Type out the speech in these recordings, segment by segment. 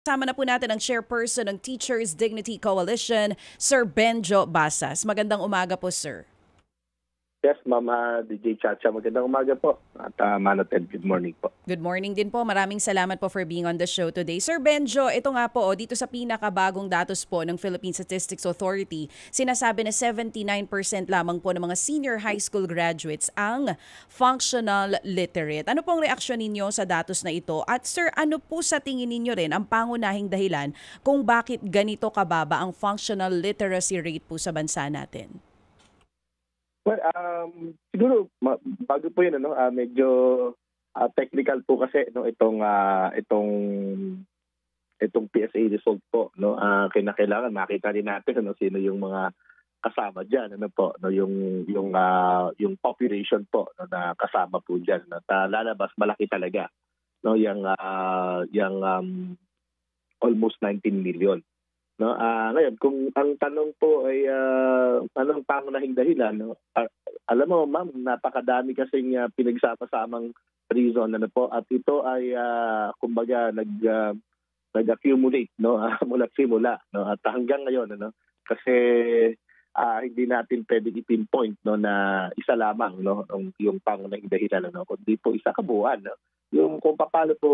Kasama na po natin ang chairperson ng Teachers Dignity Coalition, Sir Benjo Basas. Magandang umaga po, sir. Yes, Mama DJ Chacha. Magandang umaga po. At Manoted, good morning po. Good morning din po. Maraming salamat po for being on the show today. Sir Benjo, ito nga po, dito sa pinakabagong datos po ng Philippine Statistics Authority, sinasabi na 79% lamang po ng mga senior high school graduates ang functional literate. Ano pong reaksyon ninyo sa datos na ito? At sir, ano po sa tingin ninyo rin ang pangunahing dahilan kung bakit ganito kababa ang functional literacy rate po sa bansa natin? Well, siguro bago po 'yun medyo technical po kasi itong PSA result po kinakailangan makita din natin sino yung mga kasama diyan yung population po na kasama po diyan lalabas malaki talaga yung almost 19 million. Ngayon, kung ang tanong po ay anong pangunahing dahilan, alam mo ma'am, napakadami kasing pinagsama-samang reason at ito ay kumbaga nag-accumulate mula simula at hanggang ngayon kasi hindi natin pwedeng i-pinpoint na isa lamang yung pangunahing dahilan kundi po isa kabuuan yung kung paano po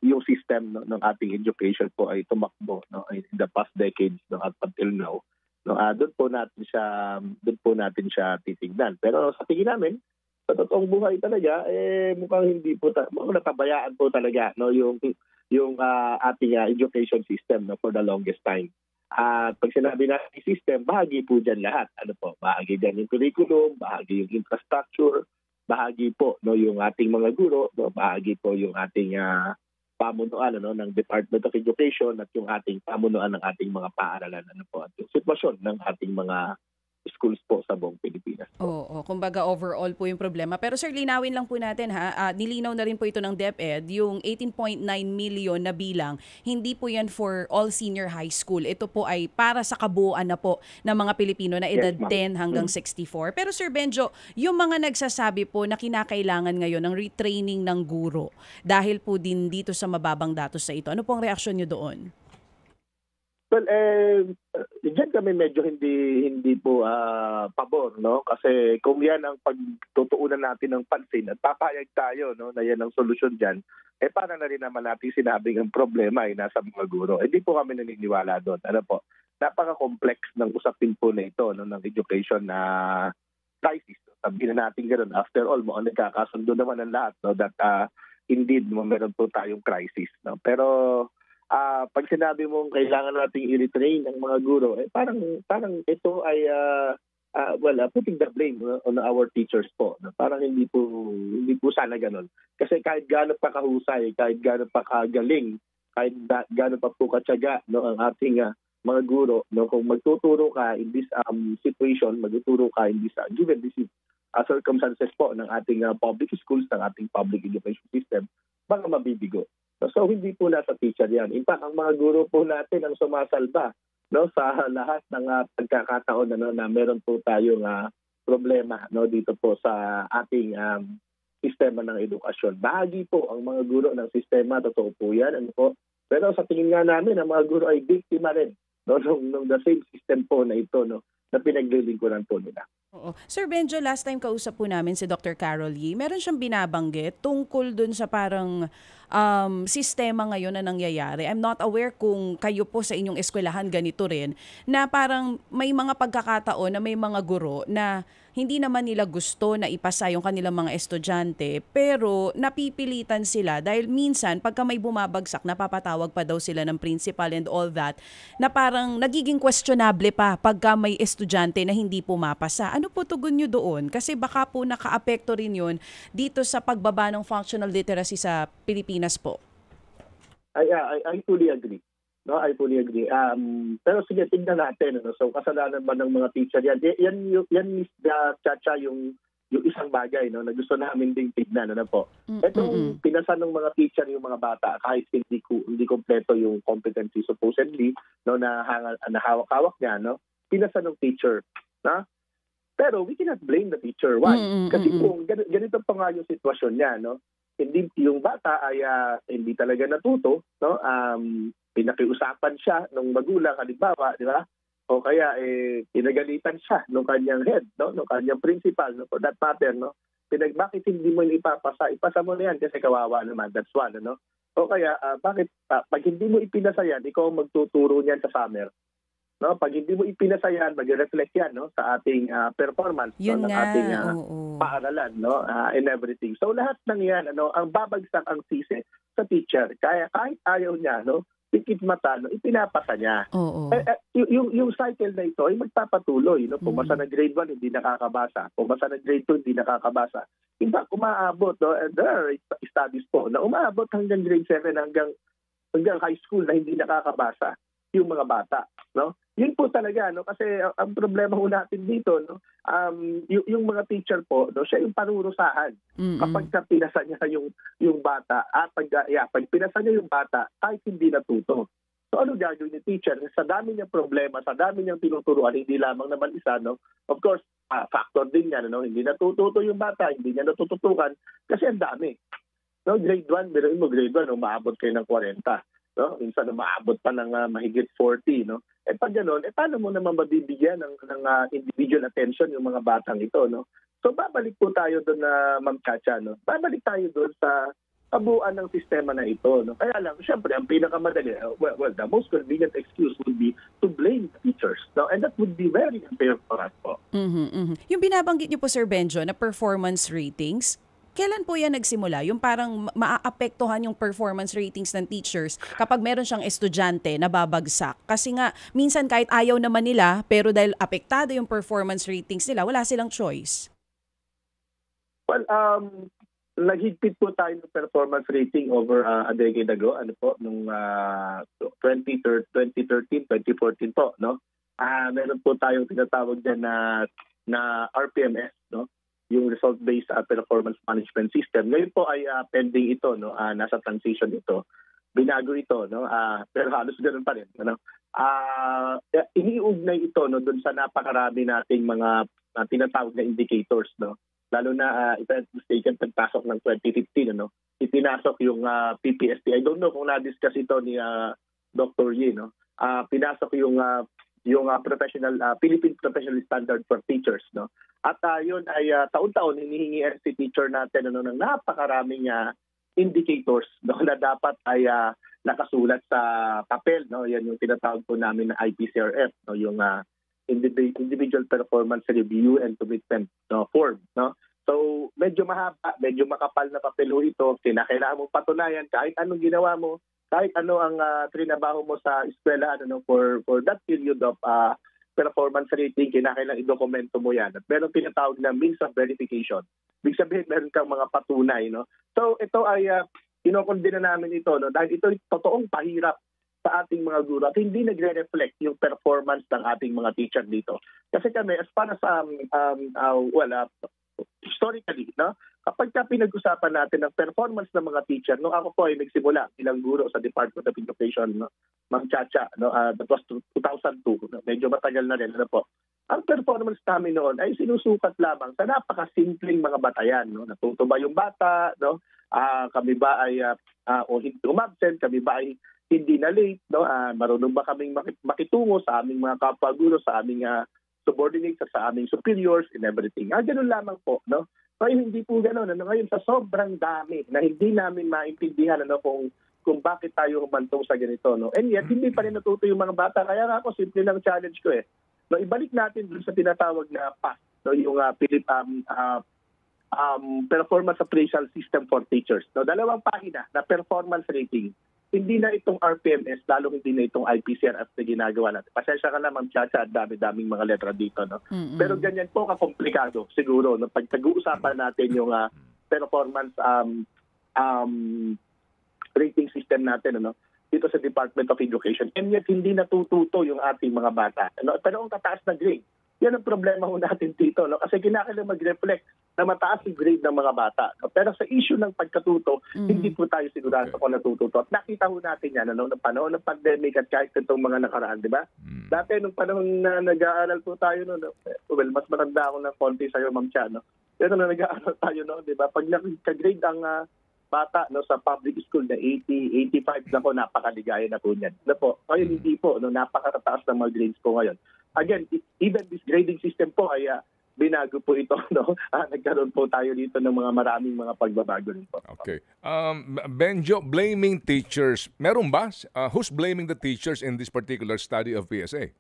yung system ng ating education po ay tumakbo in the past decades up until now. Doon po natin siya titignan. Pero sa tingin namin, sa totoong buhay talaga mukhang hindi po mukhang napabayaan po talaga yung ating education system for the longest time. At pag sinabi natin system, bahagi po diyan lahat. Bahagi diyan yung curriculum, bahagi yung infrastructure, bahagi po yung ating mga guro, bahagi po yung ating pamunuan ng Department of Education at yung ating pamunuan ng ating mga paaralan at yung sitwasyon ng ating mga schools po sa buong Pilipinas. Oo, kumbaga overall po yung problema. Pero sir, linawin lang po natin nilinaw na rin po ito ng DepEd, yung 18.9 million na bilang, hindi po yan for all senior high school. Ito po ay para sa kabuuan na po ng mga Pilipino na edad 10 hanggang 64. Pero sir Benjo, yung mga nagsasabi po na kinakailangan ngayon ng retraining ng guro dahil po din dito sa mababang datos sa ito, ano pong reaksyon nyo doon? Well, diyan kami medyo hindi po pabor, Kasi kung yan ang pagtutuunan natin ng pansin at papayag tayo, na yan ang solusyon diyan, para na rin naman natin sinabing ang problema ay nasa mga guro. Hindi po kami naniniwala doon. Napaka-complex ng usapin po na ito, ng education na crisis. Sabihin na natin ganoon. After all, nagkakasundo naman ang lahat, that indeed, meron po tayong crisis. Pero pag sinabi mong kailangan nating i-retrain ng mga guro, parang ito ay putting the blame on our teachers po. Parang hindi po sana ganun. Kasi kahit gaano pa kahusay, kahit gaano pa kagaling, kahit gaano pa po katyaga ang ating mga guro, kung magtuturo ka in this situation, magtuturo ka in this given this circumstances po ng ating public schools, ng ating public education system, baka mabibigo. So hindi po nasa teacher yan. In fact, ang mga guro po natin ang sumasalba sa lahat ng pagkakataon na meron po tayong problema dito po sa ating sistema ng edukasyon. Bahagi po ang mga guro ng sistema, totoo po yan. Pero sa tingin nga namin, ang mga guro ay biktima rin ng the same system po na ito na pinaglilingkuran po nila. Oo. Sir Benjo, last time kausap po namin si Dr. Carol Yee, meron siyang binabanggit tungkol dun sa parang sistema ngayon na nangyayari. I'm not aware kung kayo po sa inyong eskwelahan ganito rin, na parang may mga pagkakataon na may mga guro na hindi naman nila gusto na ipasa yung kanilang mga estudyante, pero napipilitan sila dahil minsan pagka may bumabagsak, napapatawag pa daw sila ng principal and all that, na parang nagiging questionable pa pagka may estudyante na hindi pumapasa. Ano po tugon nyo doon? Kasi baka po naka-apekto rin yun dito sa pagbaba ng functional literacy sa Pilipinas po. I fully agree. I fully agree. Pero sige, tignan natin. So, kasalanan ba ng mga teacher yan? Yan is Chacha, yung isang bagay na gusto namin ding tignan. Itong pinasa ng mga teacher yung mga bata, kahit hindi kompleto yung competency supposedly, na hawak-hawak niya, pinasa ng teacher. Pero we cannot blame the teacher. Why? Kasi kung ganito pa nga yung sitwasyon niya, hindi yung bata ay hindi talaga natuto, pinakiusapan siya ng magulang, halimbawa, di ba? O kaya pinagalitan siya ng kanyang head, no? Ng kanyang principal, no? For that matter, no? Bakit hindi mo ipapasa? Ipasa mo na yan kasi kawawa naman. That's one, no? O kaya, bakit pag hindi mo ipinasa yan, ikaw ang magtuturo niyan sa summer. No, pag hindi mo ipinasa yan, mag-reflect yan, no, sa ating performance, Yun no, ng nga, ating oo. paaralan, no, and everything. So lahat ng yan, ang babagsak ang sisi sa teacher. Kaya kahit ayaw niya, no, pikit mata, no, ipinapasa niya. Oo. Yung cycle na ito ay magpapatuloy, no. Pumasa ng grade 1 hindi nakakabasa, pumasa ng grade 2 hindi nakakabasa. In fact, umaabot, no, and there are studies po na umaabot hanggang grade 7 hanggang high school na hindi nakakabasa yung mga bata, no? Yun po talaga, no, kasi ang problema ho natin dito, no, yung mga teacher po, no, siya yung parurusahan. Kapag pinasa niya yung bata at pag pinasa niya yung bata kahit hindi natuto. So ano gagawin ni teacher? Sa dami niyang problema, sa dami niyang tinuturuan, hindi lamang naman isa, no? Of course, factor din yan, no? Hindi natututo yung bata, hindi niya natututukan kasi ang dami. No, grade 1, biruin mo grade 1, umaabot kayo ng 40. No? Minsan umaabot pa ng mahigit 40, no? Pag ganoon, paano mo naman mabibigyan ng individual attention yung mga batang ito, no? So babalik po tayo doon na Ma'am Chacha, no? Babalik tayo doon sa kabuuan ng sistema na ito, no? Kaya lang, syempre, ang pinakamadali, the most convenient excuse would be to blame the teachers, no? And that would be very unfair for us po. Yung binabanggit niyo po, Sir Benjo, na performance ratings, kailan po yan nagsimula? Yung parang maaapektuhan yung performance ratings ng teachers kapag meron siyang estudyante na babagsak. Kasi nga, minsan kahit ayaw naman nila, pero dahil apektado yung performance ratings nila, wala silang choice. Well, naghigpit po tayo ng performance rating over a decade ago, ano po, nung 2013, 2014 po, no? Meron po tayong tinatawag dyan na RPMS, no? Yung result-based performance management system. Ngayon po ay pending ito, no? Nasa transition ito. Binago ito, no? Pero halos ganoon pa rin, ano? Iniugnay ito, no, doon sa napakarami nating mga tinatawag na indicators, no? Lalo na if I'm mistaken, pagpasok ng 2015, ano? Ipinasok yung PPST. I don't know kung na-discuss ito ni Dr. Yi, no? Pinasok yung Philippine Professional Standard for Teachers, no? At yun ay taon-taon hinihingi si teacher natin ng napakaraming indicators, no, na dapat ay nakasulat sa papel, no? Yan yung tinatawag po namin na IPCRF, no, yung Individual Performance Review and Commitment, no, form, no? So medyo mahaba, medyo makapal na papel ho ito. Kinakailangan mo patunayan kahit anong ginawa mo, kahit ano ang trinabaho mo sa eskwela, ano, for that period of performance rating, kinakailangan i-dokumento mo yan. At meron tinatawag na means of verification. Ibig sabihin, meron kang mga patunay, no? So ito ay kinokondena namin ito, no? Dahil ito ay totoong pahirap sa ating mga guro at hindi nagre-reflect yung performance ng ating mga teacher dito. Kasi kami, as far as historically, no? Kapag pinag-usapan natin ang performance ng mga teacher, nung ako po ay nagsimula bilang guro sa Department of Education, no? Ma'am Chacha, no? That was 2002, no? Medyo matagal na rin, ano po. Ang performance namin noon ay sinusukat lamang sa napakasimpleng mga batayan, no? Natuto ba yung bata, no? Kami ba ay hindi umabsent, kami ba ay hindi na late, no? Marunong ba kaming makitungo sa aming mga kapwa guro, sa aming subordinates, sa aming superiors and everything. Ganun lamang po, no? Ngayon hindi po gano'n. Ngayon sa sobrang dami na hindi namin maintindihan, ano, kung bakit tayo humantong sa ganito, no? And yet hindi pa rin natuto yung mga bata. Kaya nga ako, simple lang challenge ko, no, ibalik natin dun sa tinatawag na PAS, no, yung Performance Appraisal System for Teachers. No, 2 pahina na performance rating. Hindi na itong RPMS, lalo hindi na itong IPCRF na ginagawa natin. Pasensya ka na, Ma'am Chacha, dami-daming mga letra dito, no? Pero ganyan po kakomplikado siguro, no? Pag pag-uusapan natin yung performance rating system natin, ano, dito sa Department of Education. And yet hindi natututo yung ating mga bata, no? Pero ang tataas na grade. Yan ang problema ho natin dito, no? Kasi kinakailangan mag-reflect na mataas yung grade ng mga bata. No? Pero sa issue ng pagkatuto, hindi po tayo sigurado kung natututo. At nakita ho natin yan, ano, ng panahon ng pandemic at kahit itong mga nakaraan, di ba? Dati nung panahon na nag-aaral po tayo, no, well, mas matanda ako ng konti sa'yo, Ma'am Cha, no? Pero nung nag-aaral tayo, no, di ba? Pag nag-grade ang bata no sa public school na 80, 85 na po, napakaligaya na po niyan. Na po, ngayon hindi po, no, napakatataas ng mga grades po ngayon. Again, even this grading system po ay binago po ito, no? Nagkaroon po tayo dito ng mga maraming mga pagbabago rin po. Okay. Benjo, blaming teachers. Meron ba? Who's blaming the teachers in this particular study of PSA?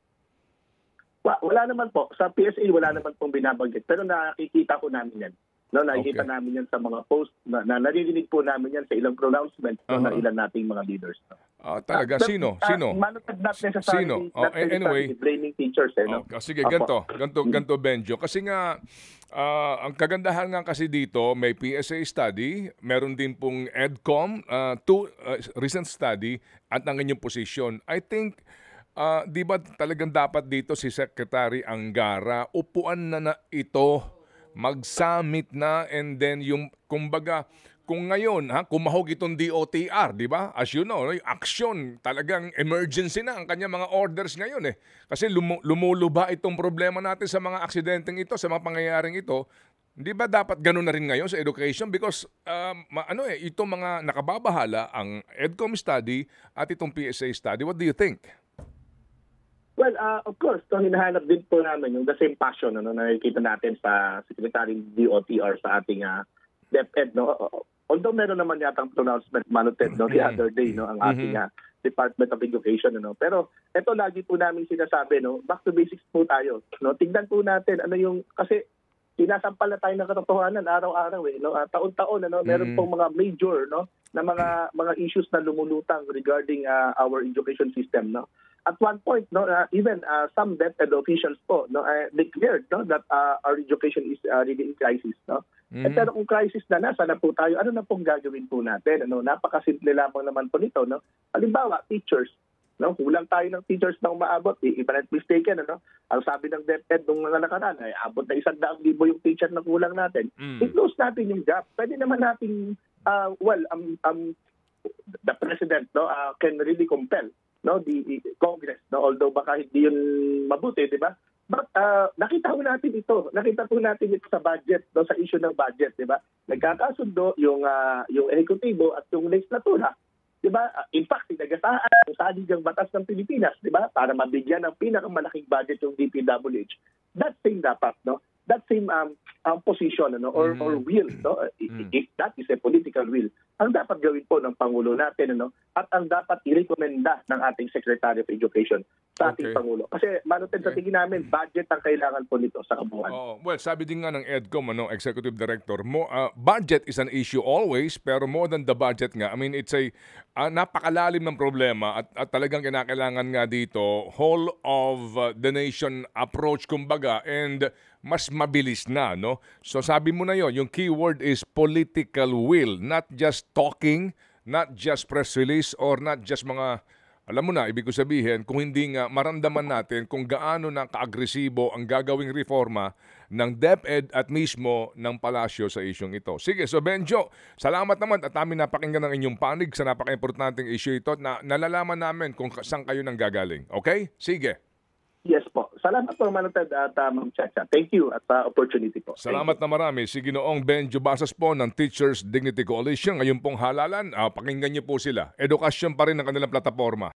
Wala naman po. Sa PSA, wala naman pong binabanggit. Pero nakikita ko namin yan. No, nakikita namin yan sa mga post, na naririnig po namin yan sa ilang pronouncements ng ilan nating mga leaders. No? Talaga? Sino? Sino? Anyway, blaming teachers. No? Sige, ganito, Benjo. Kasi nga, ang kagandahan nga kasi dito, may PSA study, meron din pong EDCOM, two recent study, at ang inyong position. I think, di ba talagang dapat dito si Secretary Angara, upuan na ito, mag-summit na, and then yung, kumbaga, kung ngayon, kumahog itong DOTR, di ba? As you know, yung action, talagang emergency na ang kanya mga orders ngayon eh. Kasi lumuluba itong problema natin sa mga aksidenteng ito, sa mga pangyayaring ito. Di ba dapat ganun na rin ngayon sa education? Because itong mga nakababahala, ang EDCOM study at itong PSA study, what do you think? Well, of course, hinahanap din po namin yung the same passion na nakikita natin sa Secretary DOTR sa ating DepEd. No? Although meron naman yatang pronouncement manuted the other day, no, ang ating Department of Education. No? Pero ito lagi po namin sinasabi, no, back to basics po tayo. No? Tignan po natin ano yung, kasi sinasampal na tayo ng katotohanan araw-araw. No? Taon-taon, meron pong mga major, no, na mga issues na lumulutang regarding our education system. No? At one point, no, even some DepEd officials po, no, declared, no, that our education is really in crisis. No? Pero kung crisis na, nasa na po tayo, ano na pong gagawin po natin? Ano? Napakasimple lamang naman po nito. No? Halimbawa, teachers. No? Kulang tayo ng teachers na umaabot. If I'm not mistaken, ang sabi ng DepEd nung mga nakaraan, ay abot na 100,000 yung teacher na kulang natin. I-close natin yung gap. Pwede naman natin, the President, no, can really compel, no, the Congress, no, although baka hindi yun mabuti, di ba? But nakita po natin ito sa budget, no, sa issue ng budget, di ba? Nagkakasundo yung ehekutibo at yung legislatura, di ba? In fact, sinagasaan ang saligang batas ng Pilipinas, di ba? Para mabigyan ng pinakamalaking budget yung DPWH. That same dapat, no? That same position, or will, no? If that is a political will, ang dapat gawin po ng Pangulo natin, at ang dapat i-recommenda ng ating Secretary of Education sa ating Pangulo. Kasi manutin sa tingin namin, budget ang kailangan po nito sa kabuuan. Well, sabi din nga ng EDCOM, Executive Director, budget is an issue always, pero more than the budget nga, I mean, it's a napakalalim ng problema at talagang kinakailangan nga dito, whole of the nation approach, kumbaga, and mas mabilis na, no? So sabi mo na yon, yung keyword is political will, not just talking, not just press release, or not just mga, alam mo na, ibig ko sabihin, kung hindi nga maramdaman natin kung gaano na kaagresibo ang gagawing reforma ng DepEd at mismo ng palasyo sa isyong ito. Sige, so Benjo, salamat naman at amin napakinggan ng inyong panig sa napaka-importanteng issue ito na nalalaman namin kung saan kayo nang gagaling. Okay? Sige. Yes po. Salamat po, Manutad at Ma'am Chacha. Thank you at opportunity po. Salamat na marami. Si Ginoong Benjo Basas po ng Teachers Dignity Coalition. Ngayon pong halalan, pakinggan niyo po sila. Edukasyon pa rin ang kanilang plataforma.